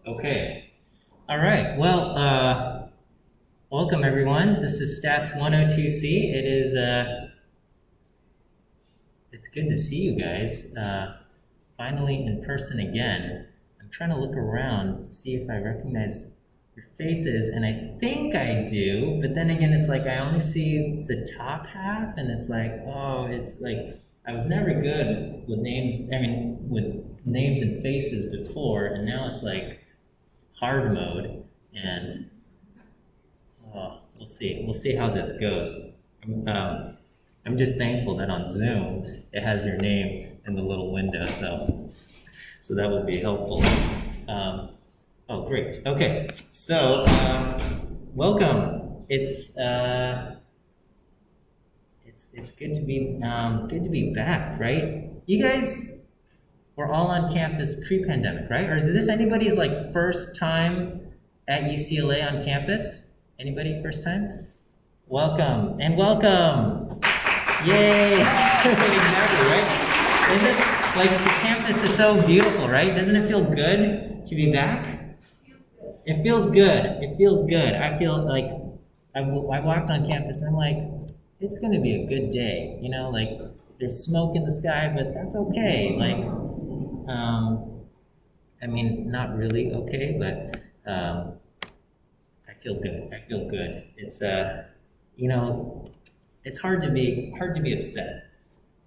Okay. All right. Well, welcome everyone. This is Stats 102C. It's good to see you guys. Finally in person again. I'm trying to look around to see if I recognize your faces, and I think I do. But then again, it's like I only see the top half, and it's like, oh, it's like I was never good with names. I mean, with names and faces before, and now it's like hard mode, and we'll see. We'll see how this goes. I'm just thankful that on Zoom it has your name in the little window, so that would be helpful. Oh, great. Okay, so welcome. It's good to be back, right? You guys were all on campus pre-pandemic, right? Or is this anybody's like first time at UCLA on campus? Anybody first time? Welcome and welcome. Yay! Exactly, right? Is it like the campus is so beautiful, right? Doesn't it feel good to be back? It feels good. It feels good. I feel like I walked on campus and I'm like, it's going to be a good day. You know, like there's smoke in the sky, but that's okay. Like, I mean, not really okay, but I feel good. I feel good. It's you know, it's hard to be upset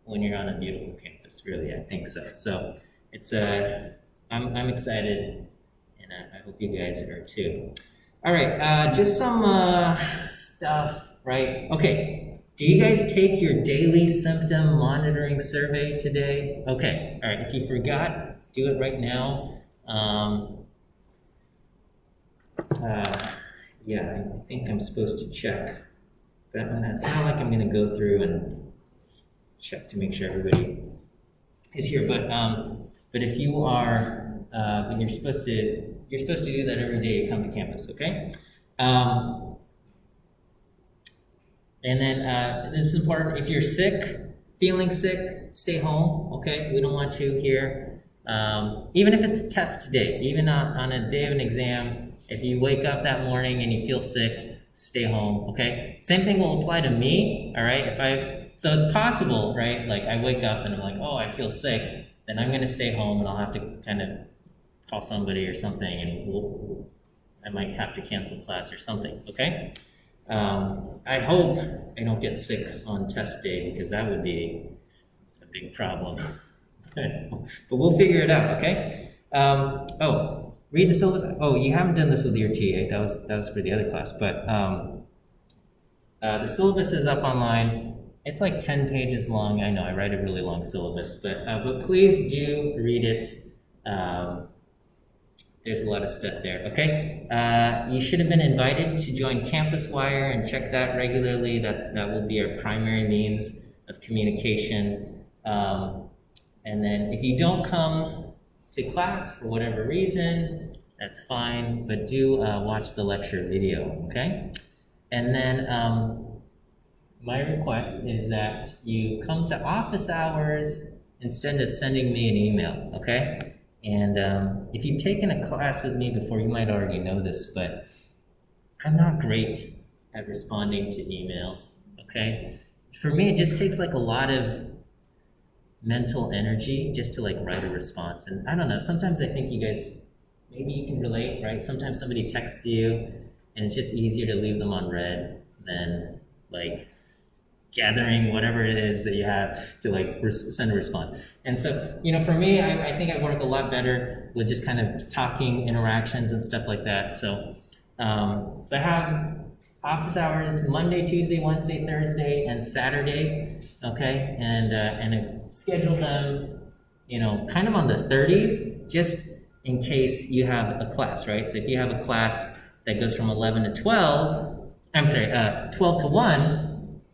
when you're on a beautiful campus. Really, I think so. So it's I'm excited, and I hope you guys are too. All right, just some stuff, right? Okay. Do you guys take your daily symptom monitoring survey today? Okay. All right. If you forgot, do it right now. Yeah, I think I'm supposed to check. But it's not like I'm going to go through and check to make sure everybody is here. But if you are, then you're supposed to do that every day you come to campus. Okay. And then this is important. If you're sick, feeling sick, stay home. Okay, we don't want you here. Even if it's test day, even on a day of an exam, if you wake up that morning and you feel sick, stay home. Okay. Same thing will apply to me. All right. So it's possible, right? Like I wake up and I'm like, oh, I feel sick. Then I'm gonna stay home and I'll have to kind of call somebody or something, and I might have to cancel class or something. Okay. I hope I don't get sick on test day because that would be a big problem. But we'll figure it out, okay? Read the syllabus. Oh, you haven't done this with your TA. That was for the other class. But the syllabus is up online. It's like 10 pages long. I know I write a really long syllabus, but please do read it. There's a lot of stuff there, okay? You should have been invited to join Campus Wire and check that regularly. That will be our primary means of communication. And then if you don't come to class for whatever reason, that's fine, but do watch the lecture video, okay? And then my request is that you come to office hours instead of sending me an email, okay? And if you've taken a class with me before, you might already know this, but I'm not great at responding to emails, okay? For me, it just takes like a lot of mental energy just to like write a response. And I don't know, sometimes I think you guys, maybe you can relate, right? Sometimes somebody texts you and it's just easier to leave them on read than like gathering whatever it is that you have to like send a response. And so, you know, for me, I think I work a lot better with just kind of talking interactions and stuff like that. So, so I have office hours Monday, Tuesday, Wednesday, Thursday, and Saturday. Okay, and I've scheduled them, you know, kind of on the 30s, just in case you have a class, right? So if you have a class that goes from 11 to 12, 12 to 1.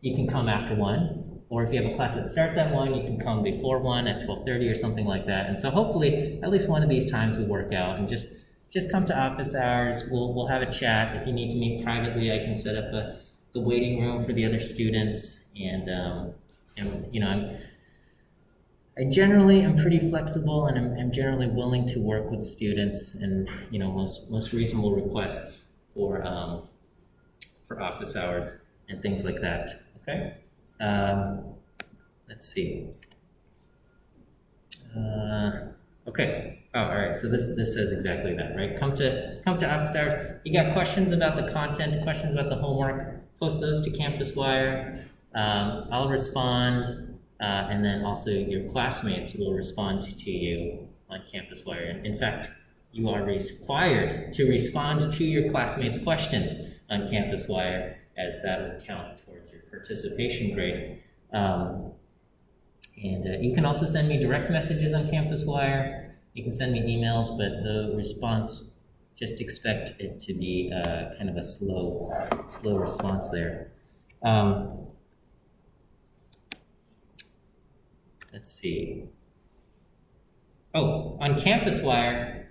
You can come after 1, or if you have a class that starts at 1, you can come before 1 at 12:30 or something like that. And so hopefully at least one of these times will work out, and just come to office hours. We'll have a chat. If you need to meet privately, I can set up the waiting room for the other students, and you know, I generally am pretty flexible, and I'm generally willing to work with students and most reasonable requests for office hours and things like that. Okay. Let's see. Okay. Oh, all right. So this says exactly that, right? Come to office hours. You got questions about the content, questions about the homework, post those to CampusWire. I'll respond. And then also your classmates will respond to you on CampusWire. In fact, you are required to respond to your classmates' questions on CampusWire, as that will count towards your participation grade. And you can also send me direct messages on CampusWire. You can send me emails, but the response, just expect it to be kind of a slow response there. Let's see. Oh, on CampusWire,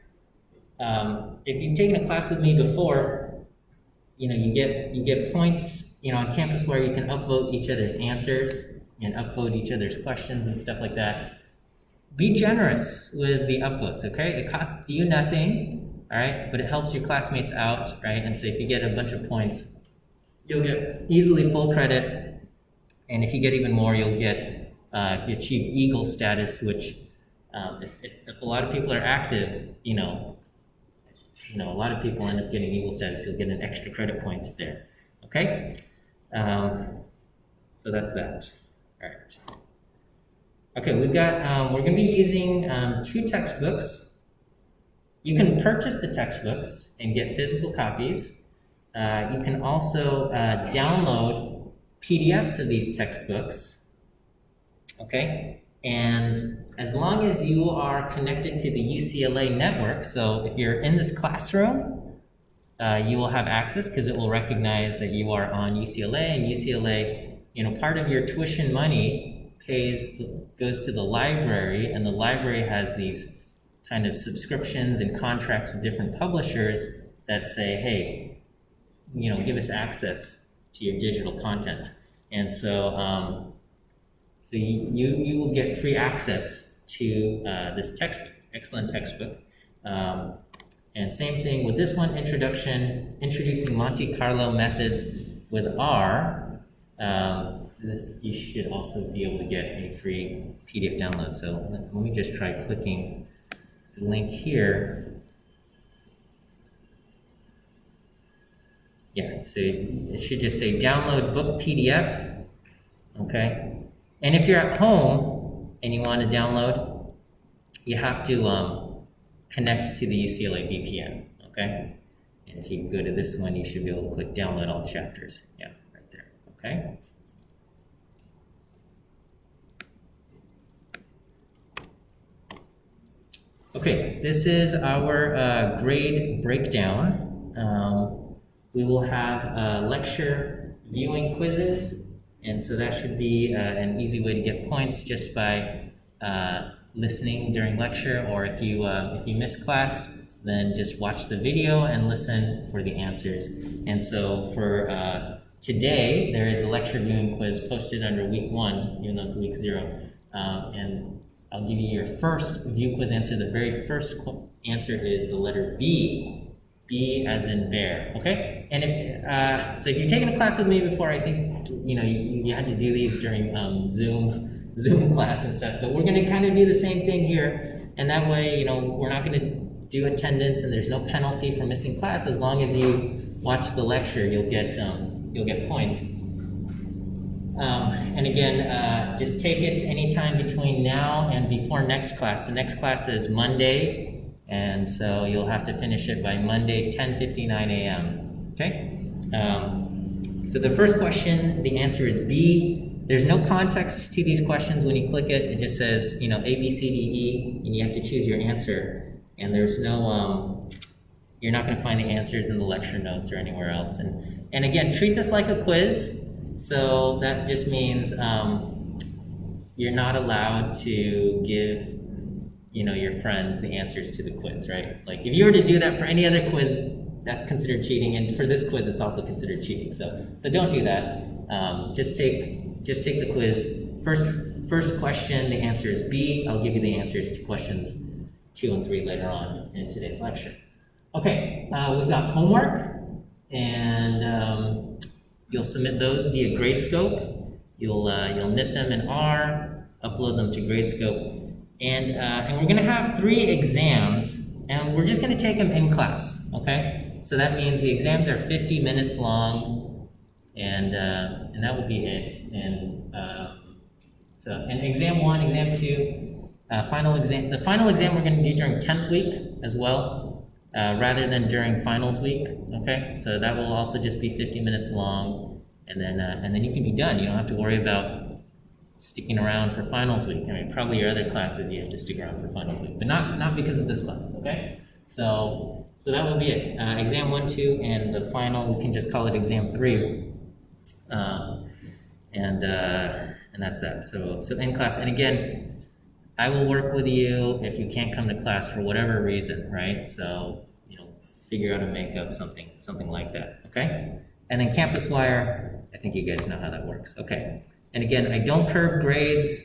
if you've taken a class with me before, you get points. On CampusWire, you can upvote each other's answers and upvote each other's questions and stuff like that. Be generous with the upvotes, okay? It costs you nothing, all right? But it helps your classmates out, right? And so if you get a bunch of points, you'll get easily full credit. And if you get even more, you'll get if you achieve Eagle status, which if a lot of people are active, a lot of people end up getting Eagle status. You'll get an extra credit point there. Okay, so that's that. All right. Okay, we've got. We're going to be using 2 textbooks. You can purchase the textbooks and get physical copies. You can also download PDFs of these textbooks. Okay, and as long as you are connected to the UCLA network, so if you're in this classroom, you will have access because it will recognize that you are on UCLA, and UCLA, part of your tuition money goes to the library, and the library has these kind of subscriptions and contracts with different publishers that say, hey, give us access to your digital content. And so so you will get free access to this textbook, excellent textbook. And same thing with this one, introducing Monte Carlo methods with R. You should also be able to get a free PDF download. So let me just try clicking the link here. Yeah, so it should just say download book PDF, okay? And if you're at home and you want to download, you have to connect to the UCLA VPN, okay? And if you go to this one, you should be able to click download all chapters. Yeah, right there, okay? Okay, this is our grade breakdown. We will have lecture viewing quizzes, and so that should be an easy way to get points just by listening during lecture, or if you miss class, then just watch the video and listen for the answers. And so for today, there is a lecture viewing quiz posted under week 1, even though it's week 0. And I'll give you your first view quiz answer. The very first answer is the letter B. B as in bear, okay? And if so, if you've taken a class with me before, I think you had to do these during Zoom class and stuff. But we're going to kind of do the same thing here, and that way, we're not going to do attendance, and there's no penalty for missing class as long as you watch the lecture. You'll get points. And again, just take it anytime between now and before next class. The next class is Monday. And so you'll have to finish it by Monday, 10:59 a.m. Okay? So the first question, the answer is B. There's no context to these questions. When you click it, it just says, A, B, C, D, E, and you have to choose your answer. And there's no, you're not going to find the answers in the lecture notes or anywhere else. And again, treat this like a quiz. So that just means you're not allowed to give your friends the answers to the quiz, right? Like if you were to do that for any other quiz, that's considered cheating, and for this quiz, it's also considered cheating. So don't do that. Just take the quiz. first question, the answer is B. I'll give you the answers to questions 2 and 3 later on in today's lecture. Okay, we've got homework, and you'll submit those via Gradescope. You'll knit them in R, upload them to Gradescope, and we're going to have 3 exams, and we're just going to take them in class. Okay, so that means the exams are 50 minutes long, and that will be it. And exam 1, exam 2, final exam. The final exam we're going to do during 10th week as well, rather than during finals week. Okay, so that will also just be 50 minutes long, and then you can be done. You don't have to worry about sticking around for finals week. I mean, probably your other classes you have to stick around for finals week, but not because of this class. Okay, so that will be it. Exam 1, 2, and the final we can just call it exam 3. And that's that. So in class, and again, I will work with you if you can't come to class for whatever reason, right? So, figure out a make up something like that, okay? And then Campus Wire, I think you guys know how that works, okay? And again, I don't curve grades.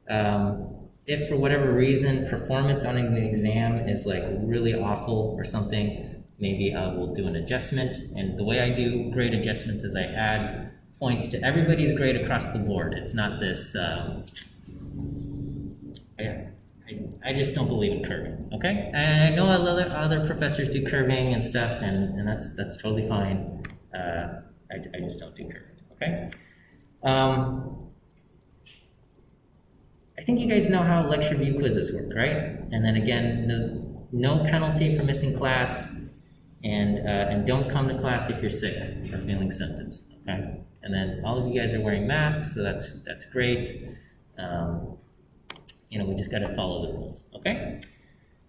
If for whatever reason performance on an exam is like really awful or something, maybe I will do an adjustment. And the way I do grade adjustments is I add points to everybody's grade across the board. It's not this, I just don't believe in curving, okay? And I know other professors do curving and stuff, and that's totally fine. I just don't do curving, okay? I think you guys know how lecture view quizzes work, right? And then again, no penalty for missing class, and don't come to class if you're sick or feeling symptoms, okay? And then all of you guys are wearing masks, so that's great. We just got to follow the rules, okay?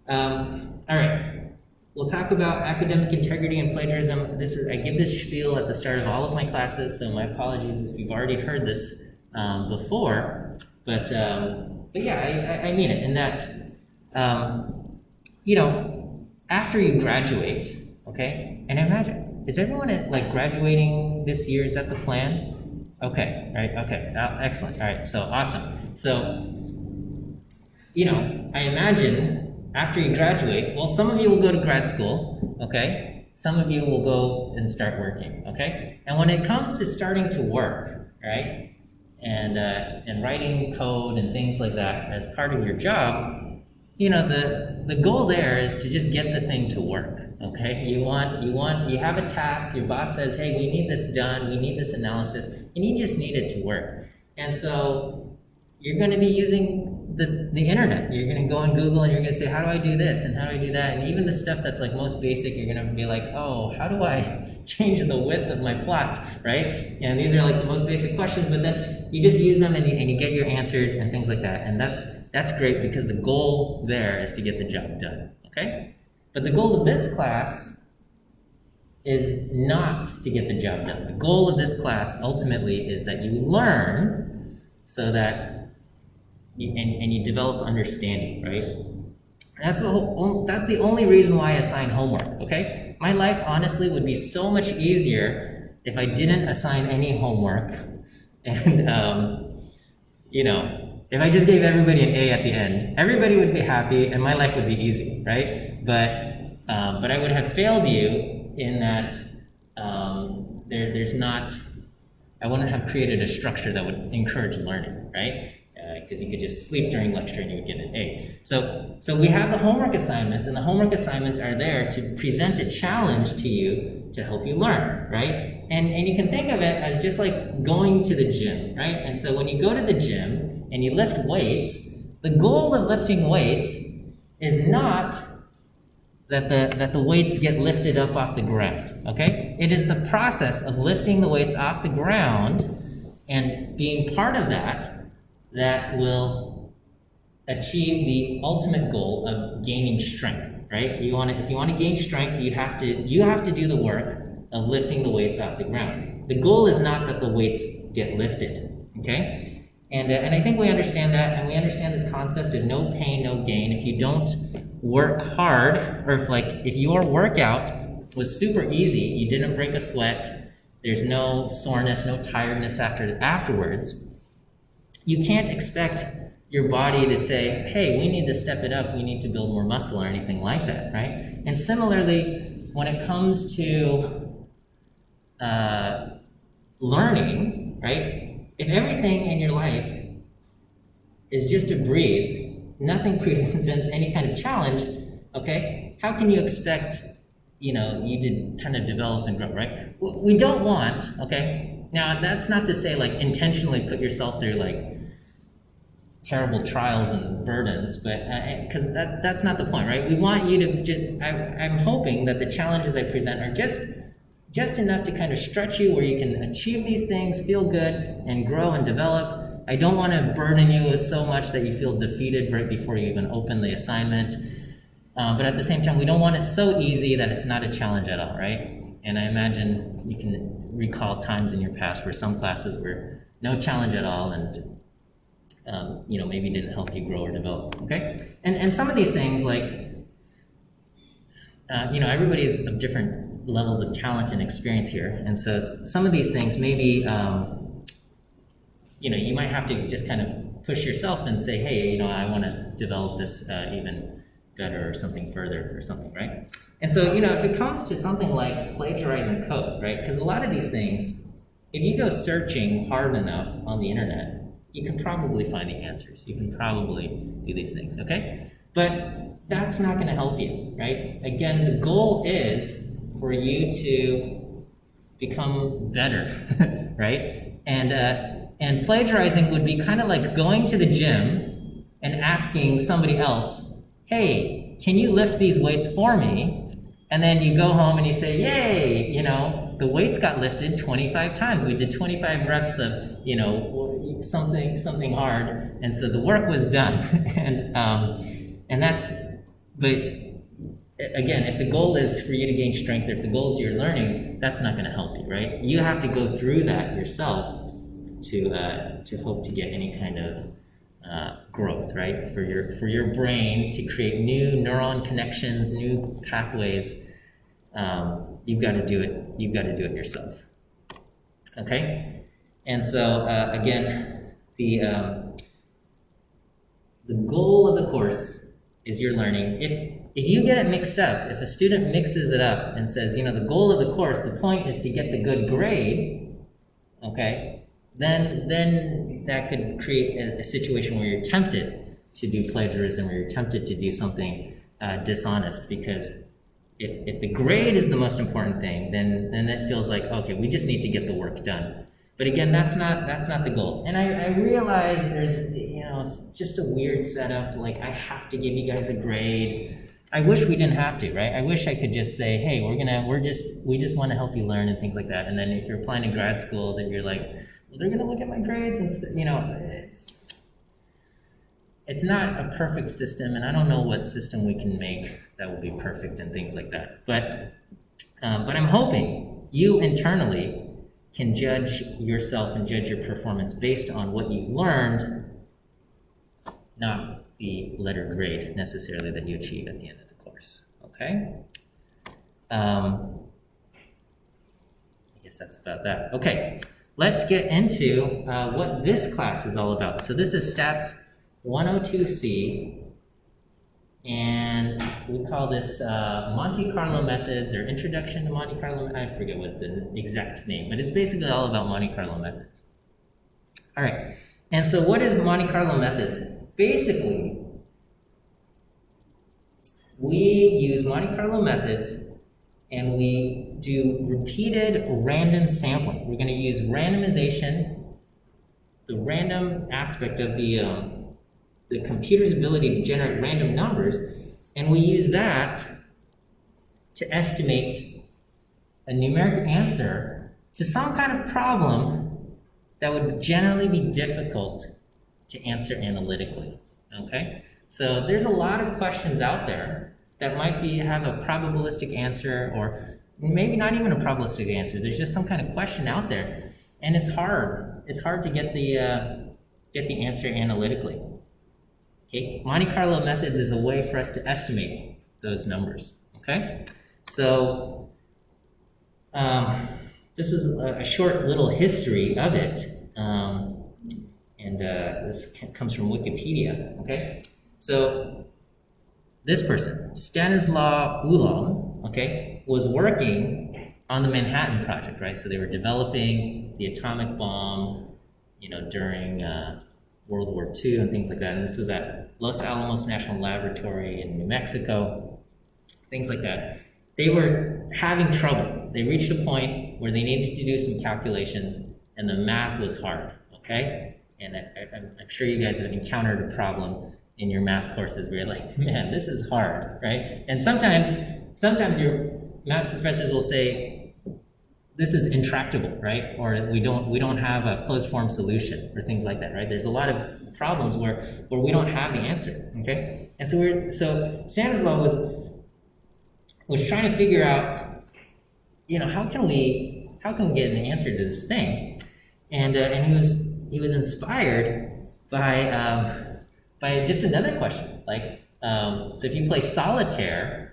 All right, we'll talk about academic integrity and plagiarism. I give this spiel at the start of all of my classes, so my apologies if you've already heard this before. But yeah, I mean it in that, after you graduate, okay? And imagine, is everyone graduating this year? Is that the plan? Okay, right, okay, excellent. All right, so awesome. So, I imagine after you graduate, well, some of you will go to grad school, okay? Some of you will go and start working, okay? And when it comes to starting to work, right? And writing code and things like that as part of your job, the goal there is to just get the thing to work, okay? You have a task, your boss says, hey, we need this done, we need this analysis, and you just need it to work. And so you're going to be using the internet. You're going to go on Google and you're going to say, how do I do this and how do I do that? And even the stuff that's most basic, you're going to be like, oh, how do I change the width of my plot, right? And these are the most basic questions, but then you just use them and you get your answers and things like that. And that's great because the goal there is to get the job done, okay? But the goal of this class is not to get the job done. The goal of this class ultimately is that you learn so that you develop understanding, right? That's the only reason why I assign homework, okay? My life honestly would be so much easier if I didn't assign any homework, and if I just gave everybody an A at the end, everybody would be happy and my life would be easy, right? But I would have failed you in that I wouldn't have created a structure that would encourage learning, right? Because you could just sleep during lecture and you would get an A. So we have the homework assignments, and the homework assignments are there to present a challenge to you to help you learn, right? And you can think of it as just like going to the gym, right? And so when you go to the gym and you lift weights, the goal of lifting weights is not that the weights get lifted up off the ground, okay? It is the process of lifting the weights off the ground and being part of that will achieve the ultimate goal of gaining strength, right? If you want to gain strength, you have to do the work of lifting the weights off the ground. The goal is not that the weights get lifted, okay? And I think we understand that, and we understand this concept of no pain, no gain. If you don't work hard, or if your workout was super easy, you didn't break a sweat, there's no soreness, no tiredness afterwards, you can't expect your body to say, hey, we need to step it up, we need to build more muscle or anything like that, right? And similarly, when it comes to learning, right? If everything in your life is just a breeze, nothing presents any kind of challenge, okay? How can you expect, you to kind of develop and grow, right? We don't want, okay? Now, that's not to say, like, intentionally put yourself through, like, terrible trials and burdens, but because that's not the point, right? We want you to I'm hoping that the challenges I present are just enough to kind of stretch you where you can achieve these things, feel good, and grow and develop. I don't want to burden you with so much that you feel defeated right before you even open the assignment. But at the same time, we don't want it so easy that it's not a challenge at all, right? And I imagine you can recall times in your past where some classes were no challenge at all and maybe didn't help you grow or develop, okay? And some of these things, like, everybody's of different levels of talent and experience here. And so some of these things maybe, you might have to just kind of push yourself and say, hey, I want to develop this even better or something further or something, right? And so, if it comes to something like plagiarizing code, right? Because a lot of these things, if you go searching hard enough on the internet, you can probably find the answers. You can probably do these things, okay? But that's not going to help you, right? Again, the goal is for you to become better, right? And plagiarizing would be kind of like going to the gym and asking somebody else, hey, can you lift these weights for me? And then you go home and you say, yay, the weights got lifted 25 times. We did 25 reps of, something hard. And so the work was done. and that's, but again, if the goal is for you to gain strength, or if the goal is you're learning, that's not going to help you, right? You have to go through that yourself to hope to get any kind of growth, right? For your brain to create new neuron connections, new pathways. You've got to do it. You've got to do it yourself. Okay. And so again, the goal of the course is your learning. If you get it mixed up, if a student mixes it up and says, the goal of the course, the point is to get the good grade, okay, then that could create a situation where you're tempted to do plagiarism, or you're tempted to do something dishonest, because if the grade is the most important thing, then that feels like, okay, we just need to get the work done. But again, that's not the goal. And I realize there's, it's just a weird setup. Like, I have to give you guys a grade. I wish we didn't have to, right? I wish I could just say, hey, we just want to help you learn and things like that. And then if you're applying to grad school, then you're like, well, they're going to look at my grades and it's not a perfect system, and I don't know what system we can make that will be perfect and things like that. But I'm hoping you internally can judge yourself and judge your performance based on what you've learned, not the letter grade necessarily that you achieve at the end of the course, okay? I guess that's about that. Okay, let's get into what this class is all about. So this is Stats 102C, and we call this Monte Carlo methods, or Introduction to Monte Carlo. I forget what the exact name, but it's basically all about Monte Carlo methods. All right, and so what is Monte Carlo methods? Basically, we use Monte Carlo methods and we do repeated random sampling. We're going to use randomization, the random aspect of the computer's ability to generate random numbers, and we use that to estimate a numeric answer to some kind of problem that would generally be difficult to answer analytically, okay? So there's a lot of questions out there that might have a probabilistic answer, or maybe not even a probabilistic answer. There's just some kind of question out there, and it's hard. It's hard to get the answer analytically. Okay? Monte Carlo methods is a way for us to estimate those numbers, okay? So this is a short little history of it. And this comes from Wikipedia, okay? So this person, Stanislaw Ulam, okay, was working on the Manhattan Project, right? So they were developing the atomic bomb, during World War II and things like that. And this was at Los Alamos National Laboratory in New Mexico, things like that. They were having trouble. They reached a point where they needed to do some calculations, and the math was hard, okay? And I'm sure you guys have encountered a problem in your math courses where you're like, man, this is hard, right? And sometimes your math professors will say, this is intractable, right? Or we don't have a closed form solution or things like that, right? There's a lot of problems where we don't have the answer, okay? And so Stanislaw was trying to figure out, how can we get an answer to this thing? And he was inspired by just another question, like so if you play solitaire.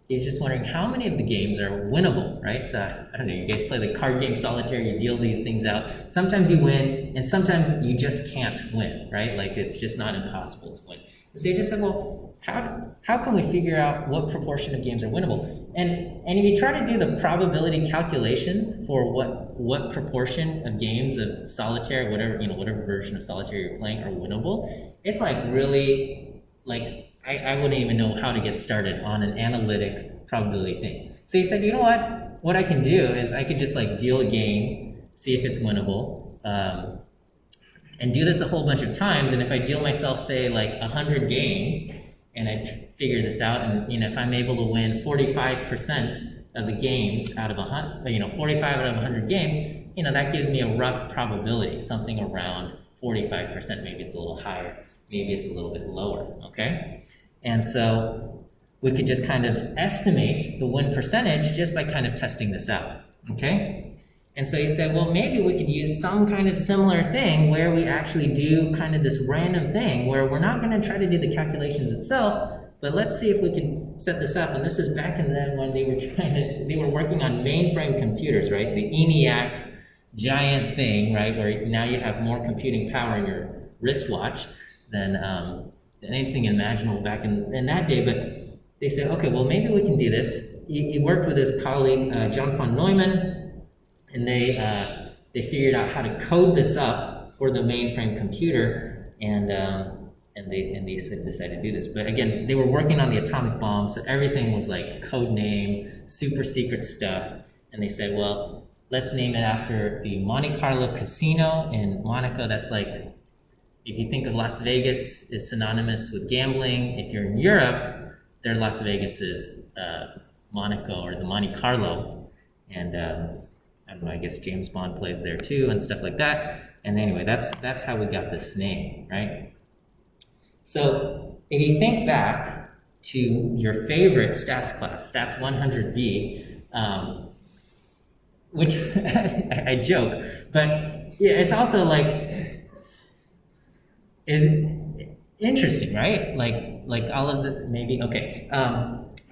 He was just wondering how many of the games are winnable, right? So I don't know, you guys play the card game Solitaire, you deal these things out. Sometimes you win, and sometimes you just can't win, right? Like it's just not impossible to win. And so he just said, well, how can we figure out what proportion of games are winnable? And if you try to do the probability calculations for what proportion of games of Solitaire, whatever version of Solitaire you're playing are winnable, it's like really like I wouldn't even know how to get started on an analytic probability thing. So he said, you know what? What I can do is I could just like deal a game, see if it's winnable, and do this a whole bunch of times. And if I deal myself, say, like 100 games, and I figure this out, and if I'm able to win 45% of the games out of 100, 45 out of 100 games, that gives me a rough probability, something around 45%. Maybe it's a little higher, maybe it's a little bit lower, okay? And so we could just kind of estimate the win percentage just by kind of testing this out, okay? And so he said, well, maybe we could use some kind of similar thing where we actually do kind of this random thing where we're not going to try to do the calculations itself, but let's see if we can set this up. And this is back in then when they were working on mainframe computers, right? The ENIAC giant thing, right? Where now you have more computing power in your wristwatch than anything imaginable back in that day. But they said, okay, well, maybe we can do this. He worked with his colleague, John von Neumann, and they figured out how to code this up for the mainframe computer, and they decided to do this. But again, they were working on the atomic bomb, so everything was like code name, super secret stuff. And they said, well, let's name it after the Monte Carlo casino in Monaco. That's like, if you think of Las Vegas is synonymous with gambling. If you're in Europe, their Las Vegas is Monaco or the Monte Carlo. And I don't know, I guess James Bond plays there too and stuff like that. And anyway, that's how we got this name, right? So if you think back to your favorite stats class, Stats 100B, which I joke, but yeah, it's also like, is interesting, right? Like all of the, maybe, okay.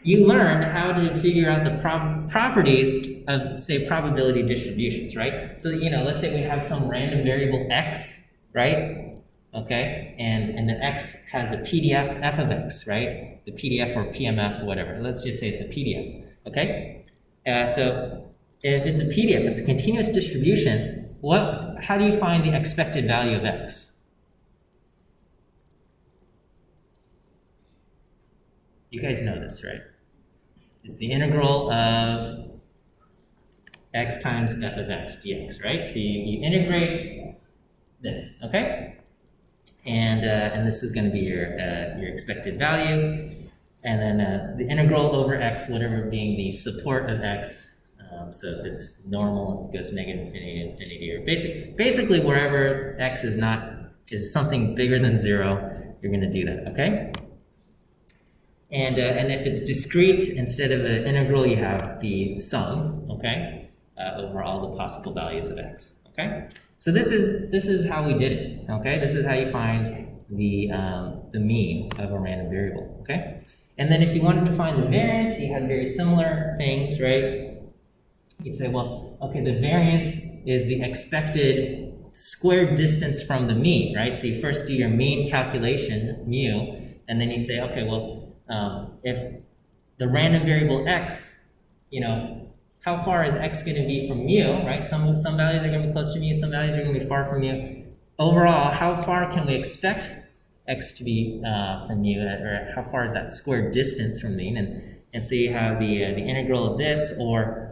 You learn how to figure out the properties of, say, probability distributions, right? So, let's say we have some random variable x, right? Okay, and the x has a PDF f of x, right? The PDF or PMF or whatever. Let's just say it's a PDF, okay? So if it's a PDF, it's a continuous distribution, how do you find the expected value of x? You guys know this, right? It's the integral of x times f of x dx, right? So you integrate this, okay? And this is going to be your expected value, and then the integral over x, whatever being the support of x. So if it's normal, it goes to negative infinity, or basically wherever x is something bigger than 0, you're going to do that, okay? And if it's discrete, instead of the integral, you have the sum, okay, over all the possible values of x, okay? So this is how we did it, okay? This is how you find the mean of a random variable, okay? And then if you wanted to find the variance, you had very similar things, right? You'd say, well, okay, the variance is the expected squared distance from the mean, right? So you first do your mean calculation, mu, and then you say, okay, well, if the random variable x, how far is x going to be from mu, right? Some values are going to be close to mu, some values are going to be far from mu. Overall, how far can we expect x to be from mu, or how far is that squared distance from mean? And so you have the integral of this, or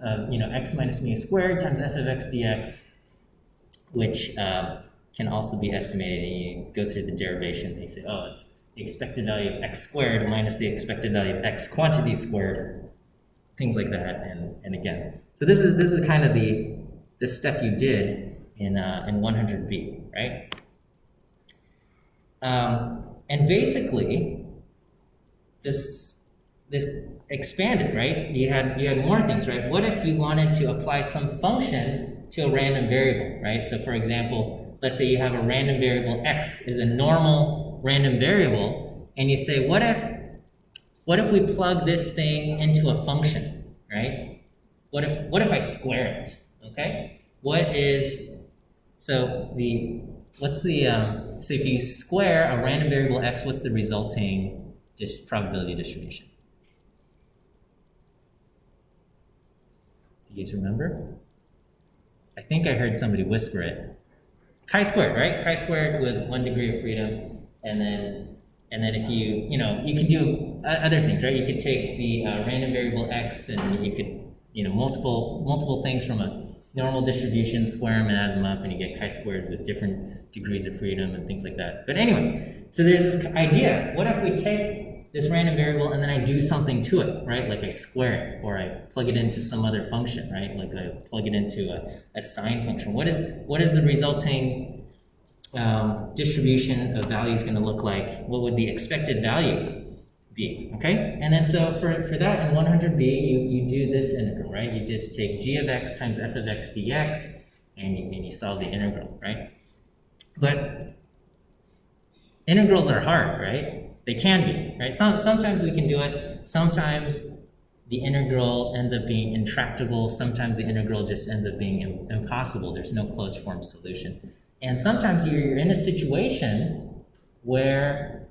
x minus mu squared times f of x dx, which can also be estimated. And you go through the derivation, and you say, oh, it's the expected value of x squared minus the expected value of x quantity squared, things like that. And again, so this is kind of the stuff you did in 100B, right? And basically, this expanded, right? You had more things, right? What if you wanted to apply some function to a random variable, right? So for example, let's say you have a random variable x is a normal random variable, and you say, what if we plug this thing into a function, right? What if I square it? Okay? So if you square a random variable x, what's the resulting probability distribution? Do you guys remember? I think I heard somebody whisper it. Chi-squared, right? Chi-squared with 1 degree of freedom, and then if you can do other things, right? You could take the random variable x, and you could multiple things from a normal distribution, square them and add them up, and you get chi-squareds with different degrees of freedom and things like that. But anyway, so there's this idea. What if we take this random variable and then I do something to it, right? Like I square it, or I plug it into some other function, right? Like I plug it into a sine function. What is the resulting distribution of values going to look like? What would the expected value be? Okay, and then so for that in 100b, you do this integral, right? You just take g of x times f of x dx, and you solve the integral, right? But integrals are hard, right? They can be, right? Sometimes we can do it. Sometimes the integral ends up being intractable. Sometimes the integral just ends up being impossible. There's no closed form solution. And sometimes you're in a situation where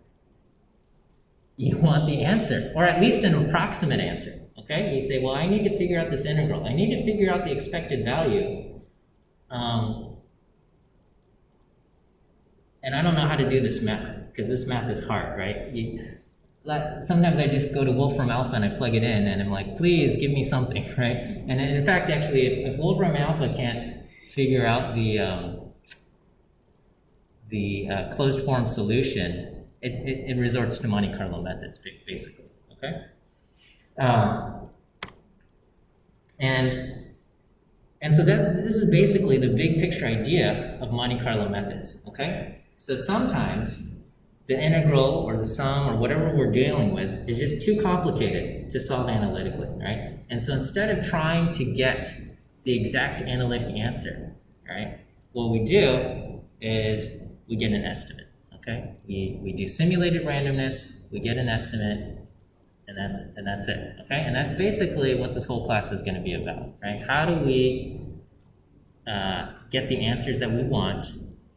you want the answer, or at least an approximate answer, okay? You say, well, I need to figure out this integral. I need to figure out the expected value. And I don't know how to do this math, because this math is hard, right? Sometimes I just go to Wolfram Alpha and I plug it in, and I'm like, please give me something, right? And in fact, actually, if Wolfram Alpha can't figure out the closed form solution, it resorts to Monte Carlo methods, basically, okay? And so this is basically the big picture idea of Monte Carlo methods, okay? So sometimes the integral or the sum or whatever we're dealing with is just too complicated to solve analytically, right? And so instead of trying to get the exact analytic answer, right, what we do is we get an estimate, okay? We do simulated randomness, we get an estimate, and that's it, okay? And that's basically what this whole class is going to be about, right? How do we get the answers that we want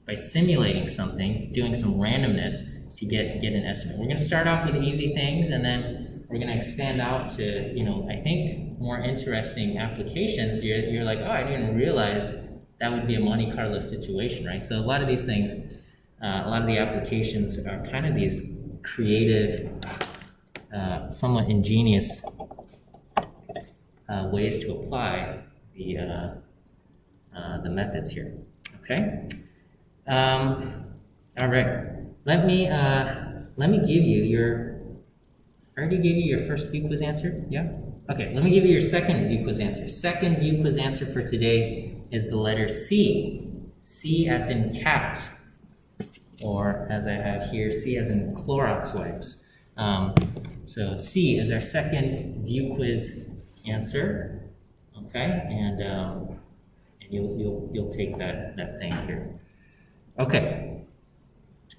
by simulating something, doing some randomness to get an estimate? We're going to start off with easy things, and then we're going to expand out to, I think, more interesting applications. You're like, oh, I didn't realize that would be a Monte Carlo situation, right? So a lot of these things, a lot of the applications are kind of these creative, somewhat ingenious ways to apply the methods here. Okay. All right. Let me give you your. I already gave you your first view quiz answer. Yeah. Okay. Let me give you your second view quiz answer. Second view quiz answer for today is the letter C. C as in cat, or as I have here, C as in Clorox wipes. So C is our second view quiz answer. Okay, and you'll take that thing here. Okay.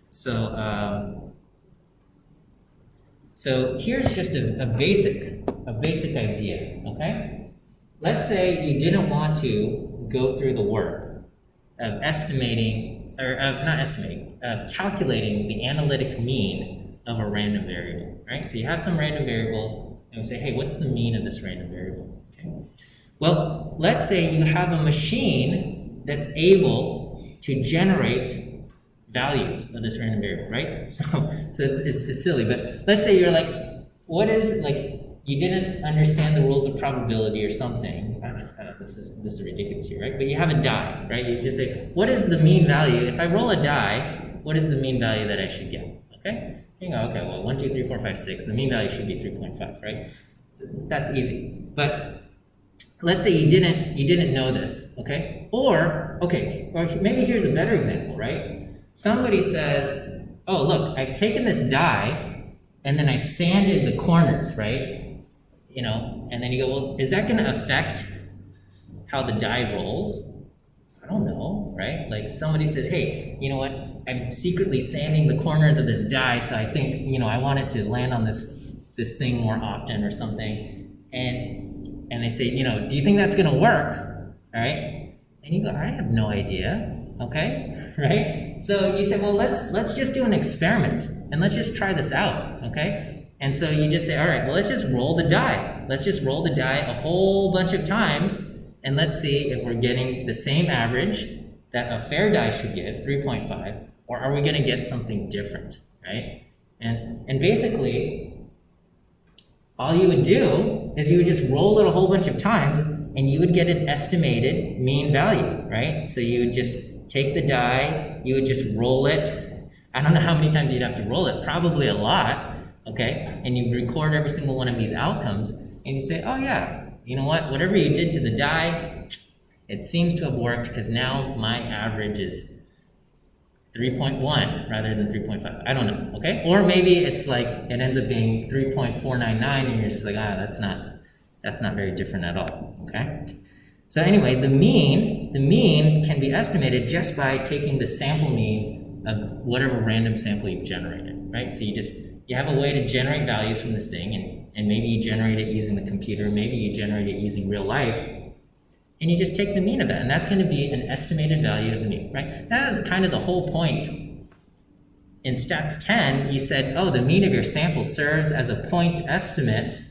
So so here's just a basic idea. Okay, let's say you didn't want to go through the work of estimating, or of not estimating, of calculating the analytic mean of a random variable, right? So you have some random variable, and we say, hey, what's the mean of this random variable? Okay. Well, let's say you have a machine that's able to generate values of this random variable, right? So it's silly, but let's say you're like, what is, like, you didn't understand the rules of probability or something. I don't know, this is ridiculous here, right? But you have a die, right? You just say, what is the mean value? If I roll a die, what is the mean value that I should get? Okay? You go, okay, well, 1, 2, 3, 4, 5, 6. The mean value should be 3.5, right? So that's easy. But let's say you didn't know this, okay? Or maybe here's a better example, right? Somebody says, oh, look, I've taken this die and then I sanded the corners, right? You know, and then you go, well, is that going to affect how the die rolls? I don't know, right? Like somebody says, hey, you know what? I'm secretly sanding the corners of this die, so I think, you know, I want it to land on this thing more often or something. And they say, you know, do you think that's going to work? All right? And you go, I have no idea. Okay? Right? So you say, well, let's just do an experiment and let's just try this out. Okay? And so you just say, all right, well, let's just roll the die. Let's just roll the die a whole bunch of times and let's see if we're getting the same average that a fair die should give, 3.5, or are we going to get something different, right? And basically, all you would do is you would just roll it a whole bunch of times and you would get an estimated mean value, right? So you would just take the die, you would just roll it. I don't know how many times you'd have to roll it, probably a lot, okay? And you record every single one of these outcomes and you say, oh yeah, you know what? Whatever you did to the die, it seems to have worked because now my average is 3.1 rather than 3.5. I don't know, okay? Or maybe it's like it ends up being 3.499 and you're just like, that's not very different at all, okay? So anyway, the mean can be estimated just by taking the sample mean of whatever random sample you've generated, right? So you have a way to generate values from this thing, and maybe you generate it using the computer, maybe you generate it using real life, and you just take the mean of that, and that's going to be an estimated value of the mean, right? That is kind of the whole point. In Stats 10, you said, oh, the mean of your sample serves as a point estimate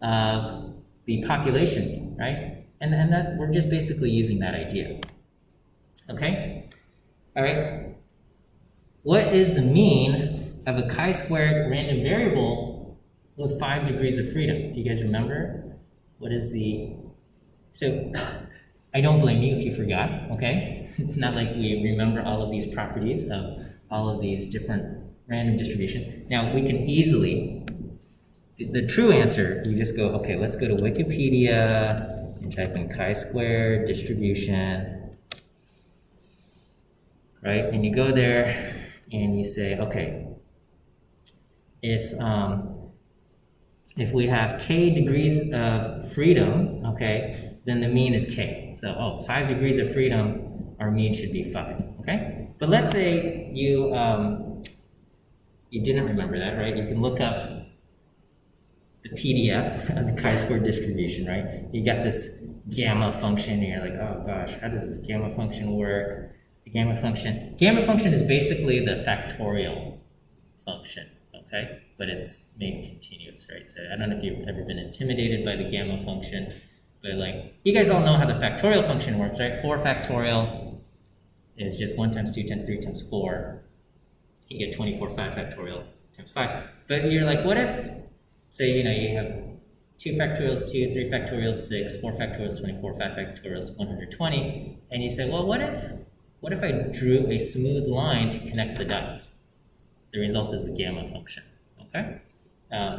of the population mean, right? And that we're just basically using that idea. Okay? All right. What is the mean of a chi-squared random variable with 5 degrees of freedom? Do you guys remember? What is the... So, I don't blame you if you forgot, okay? It's not like we remember all of these properties of all of these different random distributions. Now, we can easily... The true answer, you just go, okay, let's go to Wikipedia and type in chi-square distribution, right? And you go there and you say, okay, if we have k degrees of freedom, okay, then the mean is k. So, 5 degrees of freedom, our mean should be 5, okay? But let's say you didn't remember that, right? You can look up the PDF of the chi-square distribution, right? You got this gamma function, and you're like, oh gosh, how does this gamma function work? The gamma function is basically the factorial function, okay? But it's made continuous, right? So I don't know if you've ever been intimidated by the gamma function, but like, you guys all know how the factorial function works, right? 4 factorial is just 1 times 2 times 3 times 4. You get 24, 5 factorial times 5. But you're like, what if, so, you know, you have 2 factorials 2, 3 factorials 6, 4 factorials 24, 5 factorials 120, and you say, well, what if I drew a smooth line to connect the dots? The result is the gamma function, okay?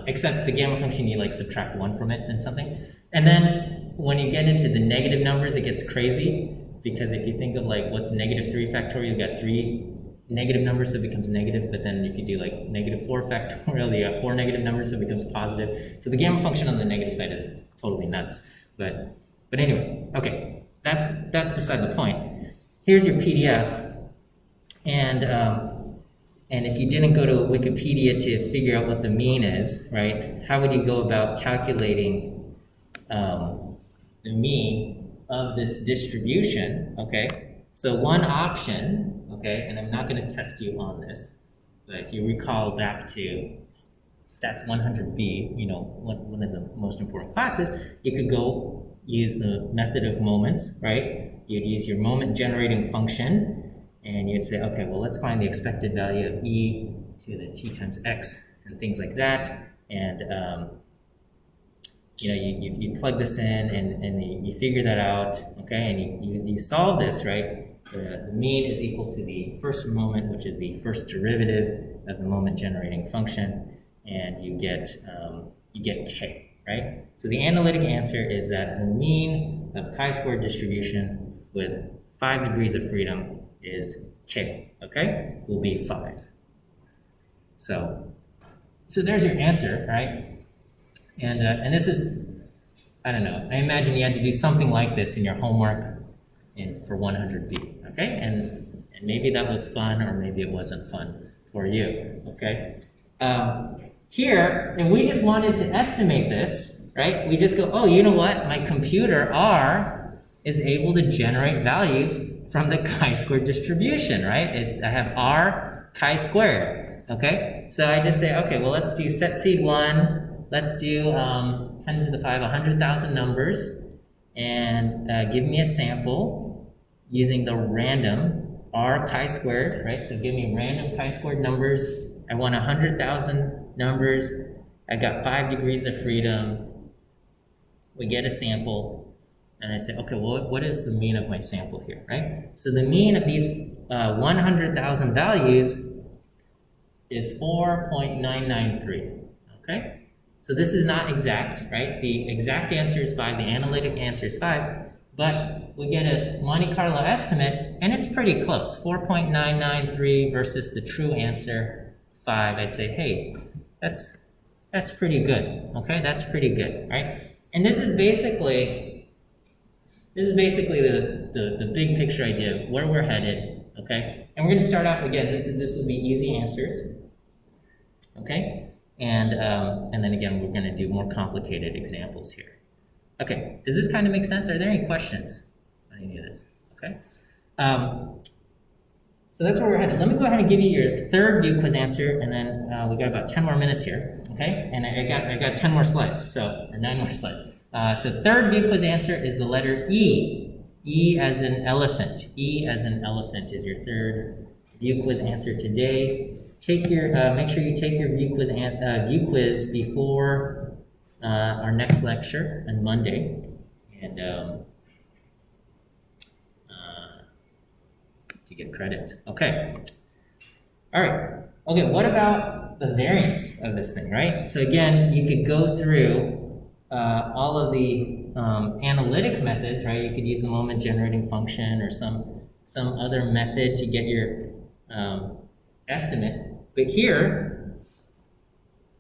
Except the gamma function, you like subtract 1 from it and something. And then when you get into the negative numbers, it gets crazy, because if you think of like what's negative 3 factorial, you've got 3 negative numbers, so it becomes negative, but then if you do like negative 4 factorial, you have 4 negative numbers, so it becomes positive. So the gamma function on the negative side is totally nuts. But anyway, okay, that's beside the point. Here's your PDF, and if you didn't go to Wikipedia to figure out what the mean is, right, how would you go about calculating the mean of this distribution, okay? So one option, okay, and I'm not going to test you on this, but if you recall back to Stats 100B, you know, one of the most important classes, you could go use the method of moments, right? You'd use your moment generating function, and you'd say, okay, well, let's find the expected value of e to the t times x and things like that. And, you know, you plug this in and you figure that out, okay? And you solve this, right? The mean is equal to the first moment, which is the first derivative of the moment generating function, and you get k, right? So the analytic answer is that the mean of chi-squared distribution with 5 degrees of freedom is k, okay? Will be 5. So there's your answer, right? And this is, I don't know, I imagine you had to do something like this in your homework for 100B, okay? And maybe that was fun, or maybe it wasn't fun for you, okay? Here, if we just wanted to estimate this, right? We just go, oh, you know what? My computer, R, is able to generate values from the chi-squared distribution, right? I have R chi-squared, okay? So I just say, okay, well, let's do set seed 1. Let's do 10 to the 5, 100,000 numbers, and give me a sample using the random R chi-squared, right? So give me random chi-squared numbers. I want 100,000 numbers. I got 5 degrees of freedom. We get a sample, and I say, okay, well, what is the mean of my sample here, right? So the mean of these 100,000 values is 4.993, okay? So this is not exact, right? The exact answer is 5, the analytic answer is 5, but we get a Monte Carlo estimate, and it's pretty close. 4.993 versus the true answer, 5. I'd say, hey, that's pretty good, okay? That's pretty good, right? And this is basically the big picture idea of where we're headed, okay? And we're going to start off again. This will be easy answers, okay? And then again, we're going to do more complicated examples here. Okay, does this kind of make sense? Are there any questions on any of this? Okay. So that's where we're headed. Let me go ahead and give you your third view quiz answer, and then we got about 10 more minutes here. Okay, and I got 10 more slides, or 9 more slides. So third view quiz answer is the letter E. E as in elephant. E as in elephant is your third view quiz answer today. Take your make sure you take your view quiz before our next lecture on Monday, and to get credit. Okay. All right. Okay. What about the variance of this thing, right? So again, you could go through all of the analytic methods, right? You could use the moment generating function or some other method to get your estimate. But here,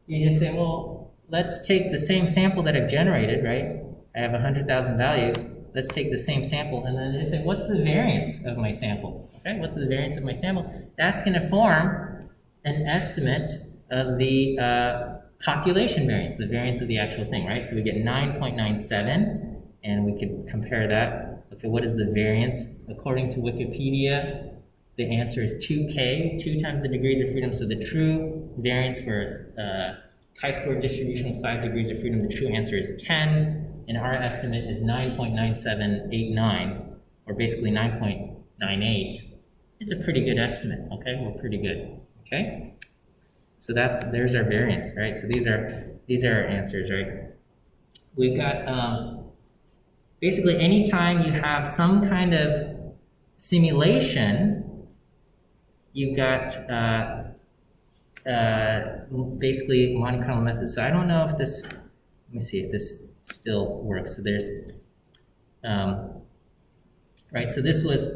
you just say, well, let's take the same sample that I've generated, right? I have 100,000 values. Let's take the same sample, and then just say, what's the variance of my sample? Okay, what's the variance of my sample? That's going to form an estimate of the population variance, the variance of the actual thing, right? So we get 9.97, and we could compare that. Okay, what is the variance? According to Wikipedia, the answer is 2k, 2 times the degrees of freedom. So the true variance for chi-square distribution with 5 degrees of freedom, the true answer is 10, and our estimate is 9.9789, or basically 9.98. It's a pretty good estimate, okay? We're pretty good, okay? So there's our variance, right? So these are our answers, right? We've got basically anytime you have some kind of simulation, you've got basically Monte Carlo method. So I don't know if this, let me see if this still works. So there's, right, so this was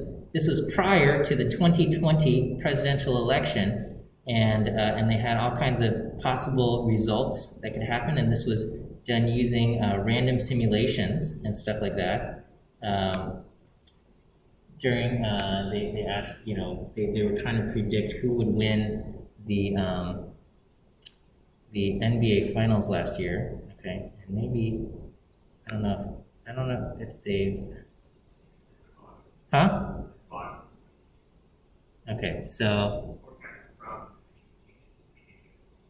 prior to the 2020 presidential election, and they had all kinds of possible results that could happen, and this was done using random simulations and stuff like that. During, they asked, you know, they were trying to predict who would win the NBA Finals last year, okay? And maybe, I don't know if they, huh? Okay, so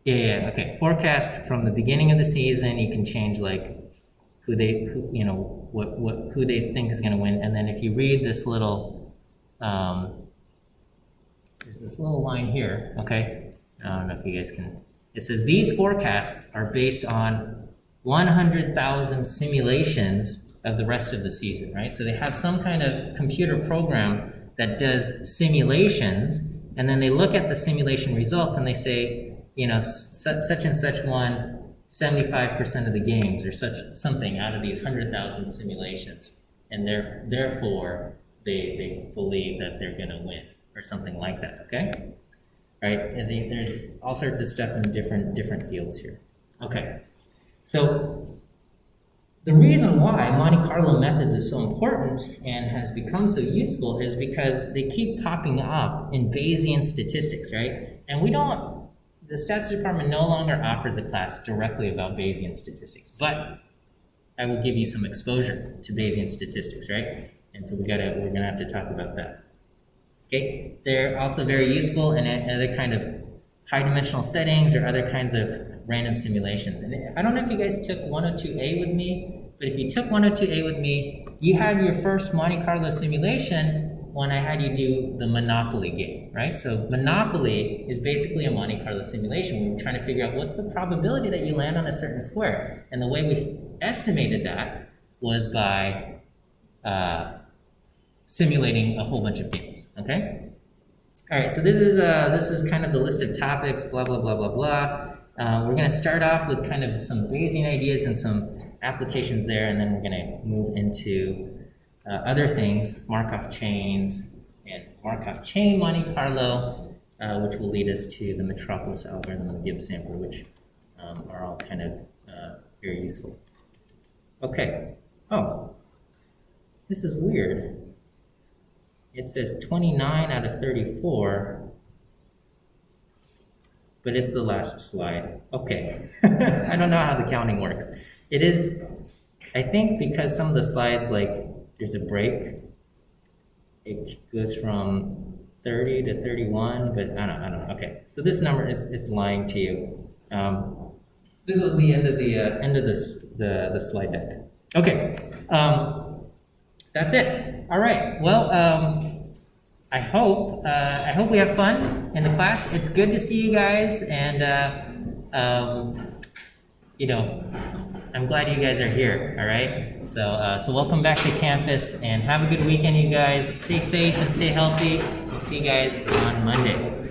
yeah, okay. Forecast from the beginning of the season. You can change like who who they think is going to win, and then if you read this little, there's this little line here. Okay, I don't know if you guys can. It says these forecasts are based on 100,000 simulations of the rest of the season, right? So they have some kind of computer program that does simulations, and then they look at the simulation results and they say, such and such won 75% of the games or something out of these 100,000 simulations, and therefore they believe that they're going to win or something like that. Okay, all right. And there's all sorts of stuff in different fields here. Okay, so the reason why Monte Carlo methods is so important and has become so useful is because they keep popping up in Bayesian statistics, right? And the stats department no longer offers a class directly about Bayesian statistics, but I will give you some exposure to Bayesian statistics, right? And so we're gonna have to talk about that. Okay, they're also very useful in other kind of high-dimensional settings or other kinds of random simulations. And I don't know if you guys took 102A with me, but if you took 102A with me, you had your first Monte Carlo simulation when I had you do the Monopoly game, right? So Monopoly is basically a Monte Carlo simulation. We were trying to figure out what's the probability that you land on a certain square. And the way we estimated that was by simulating a whole bunch of games, okay? All right, so this is kind of the list of topics, blah, blah, blah, blah, blah. We're gonna start off with kind of some Bayesian ideas and some applications there, and then we're gonna move into other things, Markov chains, and Markov chain Monte Carlo, which will lead us to the Metropolis algorithm and the Gibbs sampler, which are all kind of very useful. Okay, oh, this is weird. It says 29 out of 34, but it's the last slide. Okay, I don't know how the counting works. It is, I think because some of the slides, like, there's a break. It goes from 30 to 31, but I don't know. Okay, so this number, it's lying to you. This was the end of the slide deck. Okay, that's it. All right. Well, I hope we have fun in the class. It's good to see you guys, and I'm glad you guys are here. All right. So welcome back to campus, and have a good weekend, you guys. Stay safe and stay healthy. We'll see you guys on Monday.